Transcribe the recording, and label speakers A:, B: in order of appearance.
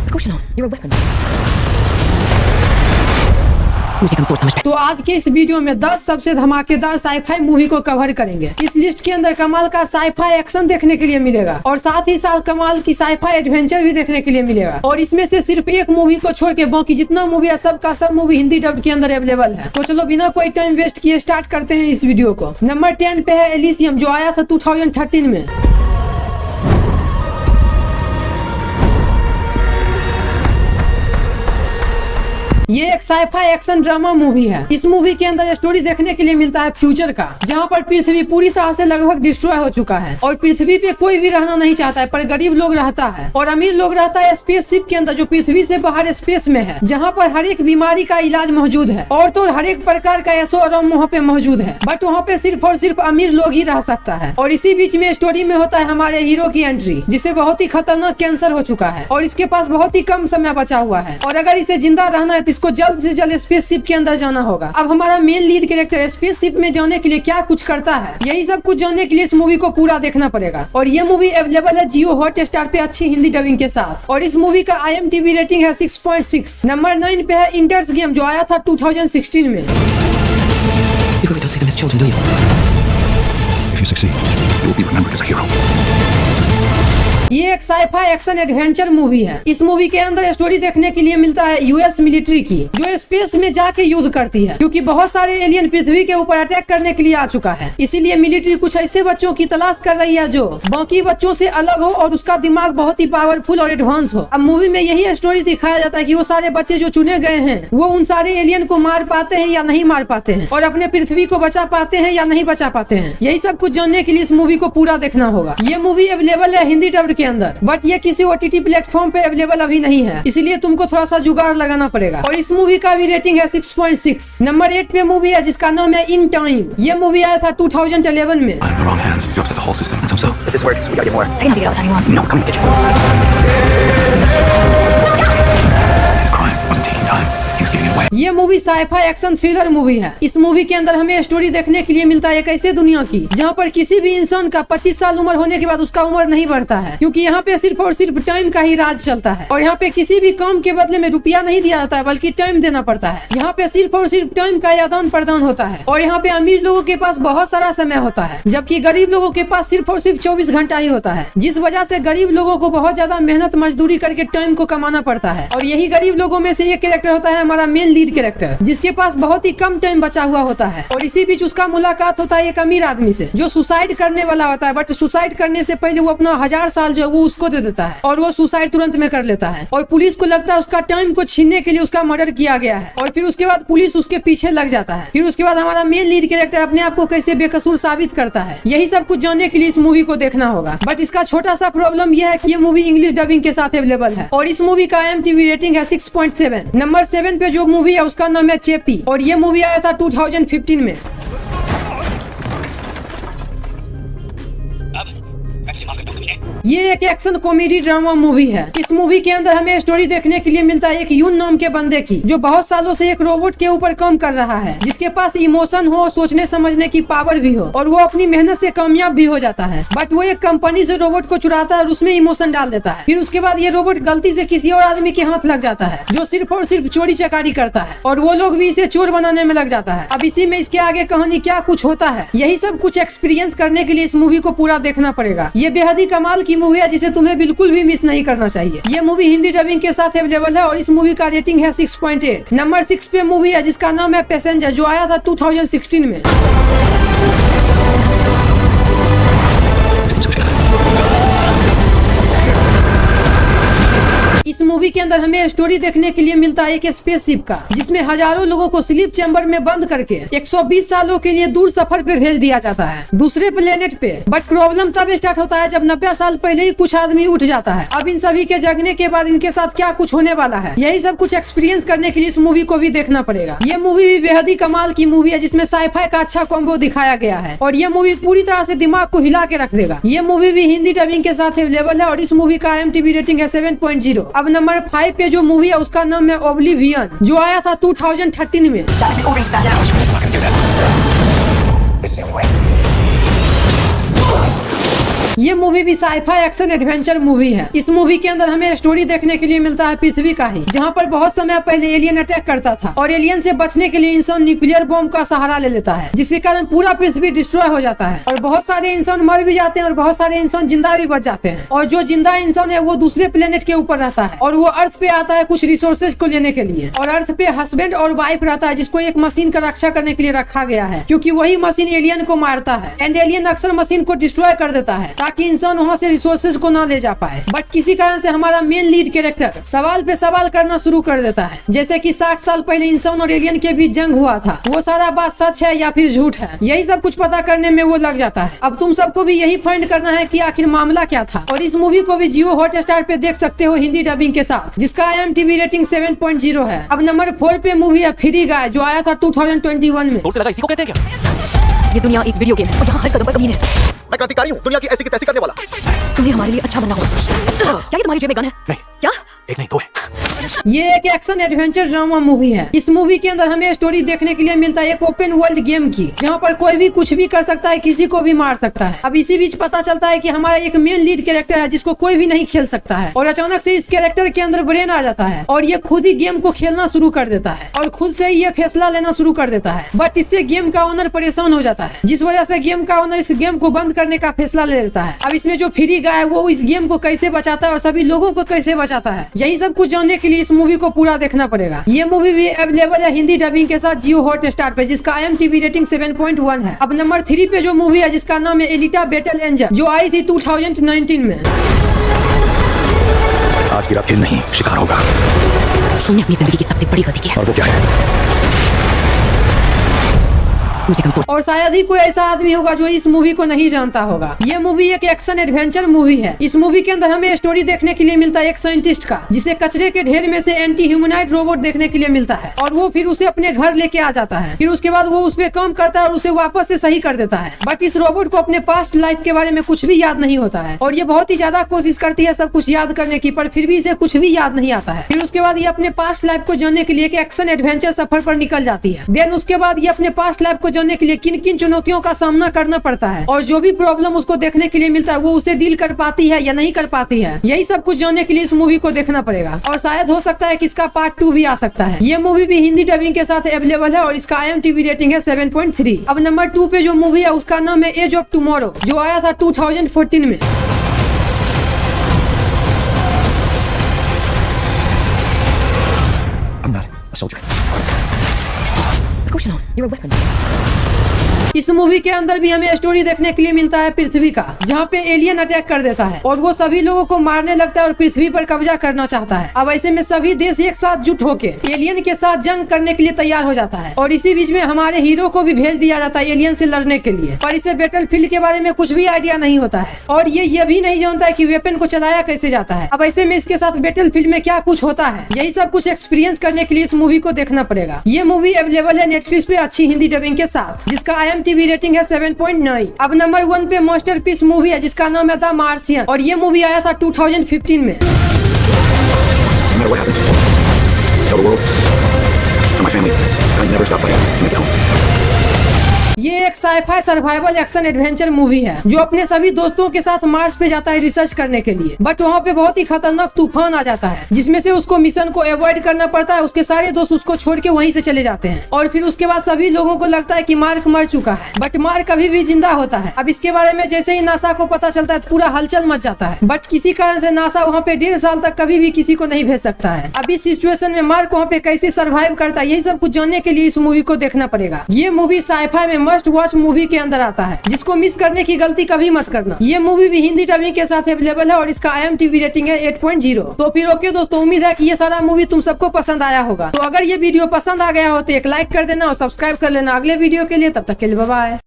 A: Of course you're not. You're a weapon.
B: तो आज के इस वीडियो में 10 सबसे धमाकेदार साईफाई मूवी को कवर करेंगे। इस लिस्ट के अंदर कमाल का साईफाई एक्शन देखने के लिए मिलेगा और साथ ही साथ कमाल की साईफाई एडवेंचर भी देखने के लिए मिलेगा। और इसमें से सिर्फ एक मूवी को छोड़ के बाकी जितना मूवी है सब का सब मूवी हिंदी डब के अंदर अवेलेबल है। तो चलो बिना कोई टाइम वेस्ट किए स्टार्ट करते हैं इस वीडियो को। नंबर 10 पे है एलिसियम, जो आया था 2013 में। ये एक साईफाई एक्शन ड्रामा मूवी है। इस मूवी के अंदर स्टोरी देखने के लिए मिलता है फ्यूचर का, जहाँ पर पृथ्वी पूरी तरह से लगभग डिस्ट्रॉय हो चुका है और पृथ्वी पे कोई भी रहना नहीं चाहता है, पर गरीब लोग रहता है और अमीर लोग रहता है स्पेसशिप के अंदर, जो पृथ्वी से बाहर स्पेस में है, जहाँ पर हर एक बीमारी का इलाज मौजूद है और तो हर एक प्रकार का ऐशो आराम वहाँ पे मौजूद है। बट वहाँ पे सिर्फ और सिर्फ अमीर लोग ही रह सकता है। और इसी बीच में स्टोरी में होता है हमारे हीरो की एंट्री, जिसे बहुत ही खतरनाक कैंसर हो चुका है और इसके पास बहुत ही कम समय बचा हुआ है और अगर इसे जिंदा रहना है तो इसको जल्द से जल्द स्पेसशिप के अंदर जाना होगा। अब हमारा मेन लीड कैरेक्टर स्पेसशिप में जाने के लिए क्या कुछ करता है, यही सब कुछ जानने के लिए इस मूवी को पूरा देखना पड़ेगा। और ये मूवी अवेलेबल है जियो हॉटस्टार पे अच्छी हिंदी डबिंग के साथ। और इस मूवी का IMDb रेटिंग है 6.6। नंबर 9 पे है इंटर्स गेम, जो आया था 2016 में।
A: You really don't see them as children, do you?
C: If you succeed, you will be remembered as a hero.
B: ये एक साईफाई एक्शन एडवेंचर मूवी है। इस मूवी के अंदर स्टोरी देखने के लिए मिलता है यूएस मिलिट्री की, जो स्पेस में जाके युद्ध करती है, क्योंकि बहुत सारे एलियन पृथ्वी के ऊपर अटैक करने के लिए आ चुका है। इसीलिए मिलिट्री कुछ ऐसे बच्चों की तलाश कर रही है जो बाकी बच्चों से अलग हो और उसका दिमाग बहुत ही पावरफुल और एडवांस हो। अब मूवी में यही स्टोरी दिखाया जाता है कि वो सारे बच्चे जो चुने गए हैं वो उन सारे एलियन को मार पाते हैं या नहीं मार पाते हैं और अपने पृथ्वी को बचा पाते हैं या नहीं बचा पाते हैं। यही सब कुछ जानने के लिए इस मूवी को पूरा देखना होगा। ये मूवी अवेलेबल है हिंदी डब के अंदर, बट ये किसी OTT प्लेटफॉर्म पे अवेलेबल अभी नहीं है, इसलिए तुमको थोड़ा सा जुगाड़ लगाना पड़ेगा। और इस मूवी का भी रेटिंग है 6.6। नंबर 8 पे मूवी है जिसका नाम है इन टाइम। ये मूवी आया था 2011 में।
C: I'm in the wrong hands. You upset the whole system. That's so.
D: If this works, we gotta get more.
A: I can help you get all the time you want.
C: No, come and get you. His crime wasn't taking time. He was giving it away.
B: ये movie sci-fi action thriller movie है। इस movie के अंदर हमें story देखने के लिए मिलता है एक ऐसे दुनिया की जहाँ पर किसी भी इंसान का 25 साल उम्र होने के बाद उसका उम्र नहीं बढ़ता है, क्योंकि यहाँ पे सिर्फ और सिर्फ टाइम का ही राज चलता है। और यहाँ पे किसी भी काम के बदले में रुपया नहीं दिया जाता है, बल्कि टाइम देना पड़ता है। यहाँ पे सिर्फ और सिर्फ टाइम का आदान प्रदान होता है। और यहाँ पे अमीर लोगों के पास बहुत सारा समय होता है, जबकि गरीब लोगों के पास सिर्फ और सिर्फ 24 घंटा ही होता है, जिस वजह से गरीब लोगों को बहुत ज्यादा मेहनत मजदूरी करके टाइम को कमाना पड़ता है। और यही गरीब लोगों में से एक कैरेक्टर होता है हमारा मेन लीड कैरेक्टर, जिसके पास बहुत ही कम टाइम बचा हुआ होता है। और इसी बीच उसका मुलाकात होता है एक अमीर आदमी से, जो सुसाइड करने वाला होता है, बट सुसाइड करने से पहले वो अपना 1000 साल जो है वो उसको दे देता है और वो सुसाइड तुरंत में कर लेता है। और पुलिस को लगता है उसका टाइम को छीनने के लिए उसका मर्डर किया गया है। और फिर उसके बाद पुलिस उसके पीछे लग जाता है। फिर उसके बाद हमारा मेन लीड कैरेक्टर अपने आप को कैसे बेकसूर साबित करता है, यही सब कुछ जानने के लिए इस मूवी को देखना होगा। बट इसका छोटा सा प्रॉब्लम यह है कि ये मूवी इंग्लिश डबिंग के साथ अवेलेबल है। और इस मूवी का IMDb रेटिंग है 6.7। नंबर 7 पे जो मूवी है उसका नाम है चेपी, और ये मूवी आया था 2015 में। ये एक एक्शन कॉमेडी ड्रामा मूवी है। इस मूवी के अंदर हमें स्टोरी देखने के लिए मिलता है एक यून नाम के बंदे की, जो बहुत सालों से एक रोबोट के ऊपर काम कर रहा है, जिसके पास इमोशन हो, सोचने समझने की पावर भी हो, और वो अपनी मेहनत से कामयाब भी हो जाता है। बट वो एक कंपनी से रोबोट को चुराता है और उसमें इमोशन डाल देता है। फिर उसके बाद ये रोबोट गलती से किसी और आदमी के हाथ लग जाता है, जो सिर्फ और सिर्फ चोरी चकारी करता है, और वो लोग भी इसे चोर बनाने में लग जाता है। अब इसी में इसके आगे कहानी क्या कुछ होता है, यही सब कुछ एक्सपीरियंस करने के लिए इस मूवी को पूरा देखना पड़ेगा। ये बेहद ही कमाल की मूवी है जिसे तुम्हें बिल्कुल भी मिस नहीं करना चाहिए। ये मूवी हिंदी डबिंग के साथ अवेलेबल है और इस मूवी का रेटिंग है 6.8। नंबर 6 पे मूवी है जिसका नाम है पैसेंजर, जो आया था 2016 में। इस मूवी के अंदर हमें स्टोरी देखने के लिए मिलता है एक स्पेसशिप का, जिसमें हजारों लोगों को स्लीप चैम्बर में बंद करके 120 सालों के लिए दूर सफर पे भेज दिया जाता है, दूसरे प्लेनेट पे। बट प्रॉब्लम तब स्टार्ट होता है जब 90 साल पहले ही कुछ आदमी उठ जाता है। अब इन सभी के जगने के बाद इनके साथ क्या कुछ होने वाला है, यही सब कुछ एक्सपीरियंस करने के लिए इस मूवी को भी देखना पड़ेगा। ये मूवी भी बेहद ही कमाल की मूवी है, जिसमें साईफाई का अच्छा कॉम्बो दिखाया गया है और ये मूवी पूरी तरह से दिमाग को हिला के रख देगा। ये मूवी भी हिंदी डबिंग के साथ अवेलेबल है और इस मूवी का IMDb रेटिंग है 7.0। अब नंबर 5 पे जो मूवी है उसका नाम है ओब्लिवियन, जो आया था 2013 में। ये मूवी भी साइफाई एक्शन एडवेंचर मूवी है। इस मूवी के अंदर हमें स्टोरी देखने के लिए मिलता है पृथ्वी का ही, जहाँ पर बहुत समय पहले एलियन अटैक करता था और एलियन से बचने के लिए इंसान न्यूक्लियर बॉम्ब का सहारा ले लेता है, जिसके कारण पूरा पृथ्वी डिस्ट्रॉय हो जाता है और बहुत सारे इंसान मर भी जाते हैं और बहुत सारे इंसान जिंदा भी बच जाते हैं। और जो जिंदा इंसान है वो दूसरे प्लेनेट के ऊपर रहता है और वो अर्थ पे आता है कुछ रिसोर्सेज को लेने के लिए। और अर्थ पे हस्बैंड और वाइफ रहता है, जिसको एक मशीन का रक्षा करने के लिए रखा गया है, क्योंकि वही मशीन एलियन को मारता है एंड एलियन अक्सर मशीन को डिस्ट्रॉय कर देता है ताकि इंसान वहाँ से रिसोर्सेज को ना ले जा पाए। बट किसी कारण से हमारा मेन लीड कैरेक्टर सवाल पे सवाल करना शुरू कर देता है, जैसे कि 60 साल पहले इंसान और एलियन के बीच जंग हुआ था, वो सारा बात सच है या फिर झूठ है, यही सब कुछ पता करने में वो लग जाता है। अब तुम सबको भी यही फाइंड करना है कि आखिर मामला क्या था। और इस मूवी को भी जियो हॉटस्टार पे देख सकते हो हिंदी डबिंग के साथ, जिसका IMDb रेटिंग 7.0 है। अब नंबर 4 पे मूवी है फ्री गाय, जो आया था 2021 में।
D: दूर से लगा इसी को कहते हैं क्या?
A: ये दुनिया एक वीडियो गेम और यहाँ हर कदम पर कमीने हैं।
D: मैं क्रांतिकारी हूँ, दुनिया की ऐसी की तैसी करने वाला।
A: तुम्हें हमारे लिए अच्छा बनना होगा। क्या ये तुम्हारी जेब में गन है?
D: नहीं,
A: क्या?
D: एक नहीं दो है।
B: ये एक एक्शन एडवेंचर ड्रामा मूवी है। इस मूवी के अंदर हमें स्टोरी देखने के लिए मिलता है एक ओपन वर्ल्ड गेम की, जहाँ पर कोई भी कुछ भी कर सकता है, किसी को भी मार सकता है। अब इसी बीच पता चलता है कि हमारा एक मेन लीड कैरेक्टर है जिसको कोई भी नहीं खेल सकता है, और अचानक से इस कैरेक्टर के अंदर ब्रेन आ जाता है और ये खुद ही गेम को खेलना शुरू कर देता है और खुद से ही ये फैसला लेना शुरू कर देता है। बट इससे गेम का ओनर परेशान हो जाता है, जिस वजह से गेम का ओनर इस गेम को बंद करने का फैसला ले लेता है। अब इसमें जो फ्री गाय है वो इस गेम को कैसे बचाता है और सभी लोगों को कैसे बचाता है, यही सब कुछ जानने के लिए इस मूवी को पूरा देखना पड़ेगा। ये मूवी भी अवेलेबल है हिंदी डबिंग के साथ जियो हॉटस्टार पे, जिसका IMDb रेटिंग 7.1 है। अब नंबर 3 पे जो मूवी है जिसका नाम है एलिटा बैटल एंजल, जो आई थी 2019 में।
D: आज की रात खेल नहीं, शिकार होगा।
A: तुमने अपनी जिंदगी की सबसे बड़ी गलती की है।
D: और वो क्या है?
A: मुझे कमजोर।
B: और शायद ही कोई ऐसा आदमी होगा जो इस मूवी को नहीं जानता होगा। ये मूवी एक एक्शन एडवेंचर मूवी है। इस मूवी के अंदर हमें स्टोरी देखने के लिए मिलता है एक साइंटिस्ट का, जिसे कचरे के ढेर में से एंटी ह्यूमनाइड रोबोट देखने के लिए मिलता है और वो फिर उसे अपने घर लेके आ जाता है। फिर उसके बाद वो उस पर काम करता है और उसे वापस से सही कर देता है। बट इस रोबोट को अपने पास्ट लाइफ के बारे में कुछ भी याद नहीं होता है और ये बहुत ही ज्यादा कोशिश करती है सब कुछ याद करने की, पर फिर भी इसे कुछ भी याद नहीं आता है। फिर उसके बाद ये अपने पास्ट लाइफ को जानने के लिए एक एक्शन एडवेंचर सफर पर निकल जाती है। देन उसके बाद ये अपने पास्ट लाइफ को जानने के लिए किन किन चुनौतियों का सामना करना पड़ता है और जो भी प्रॉब्लम उसको देखने के लिए मिलता है वो उसे डील कर पाती है या नहीं कर पाती है, यही सब कुछ जानने के लिए इस मूवी को देखना पड़ेगा। और शायद हो सकता है कि इसका पार्ट 2 भी आ सकता है। ये मूवी भी हिंदी डबिंग के साथ अवेलेबल है और इसका IMDb रेटिंग है 7.3। अब नंबर 2 पे जो मूवी है उसका नाम है एज ऑफ टुमारो, जो आया था 2014 में।
D: I'm not a soldier.
A: Caution on, you're a weapon.
B: इस मूवी के अंदर भी हमें स्टोरी देखने के लिए मिलता है पृथ्वी का, जहाँ पे एलियन अटैक कर देता है और वो सभी लोगों को मारने लगता है और पृथ्वी पर कब्जा करना चाहता है। अब ऐसे में सभी देश एक साथ जुट होके एलियन के साथ जंग करने के लिए तैयार हो जाता है और इसी बीच में हमारे हीरो को भी भेज दिया जाता है एलियन से लड़ने के लिए, पर इसे बैटल फील्ड के बारे में कुछ भी आइडिया नहीं होता है और ये भी नहीं जानता है कि वेपन को चलाया कैसे जाता है। अब ऐसे में इसके साथ बैटल फील्ड में क्या कुछ होता है, यही सब कुछ एक्सपीरियंस करने के लिए इस मूवी को देखना पड़ेगा। ये मूवी अवेलेबल है नेटफ्लिक्स पे अच्छी हिंदी डबिंग के साथ, जिसका IMDb रेटिंग है 7.9। अब नंबर 1 पे मास्टरपीस मूवी है जिसका नाम है द मार्शियन और ये मूवी आया था 2015 में।
D: No matter what happens, tell the world, tell my family, I never stop fighting to make it home.
B: ये एक sci-fi survival action adventure movie है जो अपने सभी दोस्तों के साथ मार्स पे जाता है रिसर्च करने के लिए, बट वहाँ पे बहुत ही खतरनाक तूफान आ जाता है जिसमें से उसको मिशन को अवॉइड करना पड़ता है। उसके सारे दोस्त उसको छोड़ के वहीं से चले जाते हैं और फिर उसके बाद सभी लोगों को लगता है कि मार्क मर चुका है, बट मार्क कभी भी जिंदा होता है। अब इसके बारे में जैसे ही नासा को पता चलता है तो पूरा हलचल मच जाता है, बट किसी कारण से नासा वहाँ पे 1.5 साल तक कभी भी किसी को नहीं भेज सकता है। अब इस सिचुएशन में मार्क वहाँ पे कैसे सर्वाइव करता है, यही सब कुछ जानने के लिए इस मूवी को देखना पड़ेगा। ये मूवी साइफाई में मस्ट वॉच मूवी के अंदर आता है, जिसको मिस करने की गलती कभी मत करना। ये मूवी भी हिंदी डबिंग के साथ अवेलेबल है और इसका IMDb रेटिंग है 8.0। तो फिर ओके दोस्तों, उम्मीद है कि ये सारा मूवी तुम सबको पसंद आया होगा। तो अगर ये वीडियो पसंद आ गया हो तो एक लाइक कर देना और सब्सक्राइब कर लेना अगले वीडियो के लिए। तब तक के लिए बाय बाय।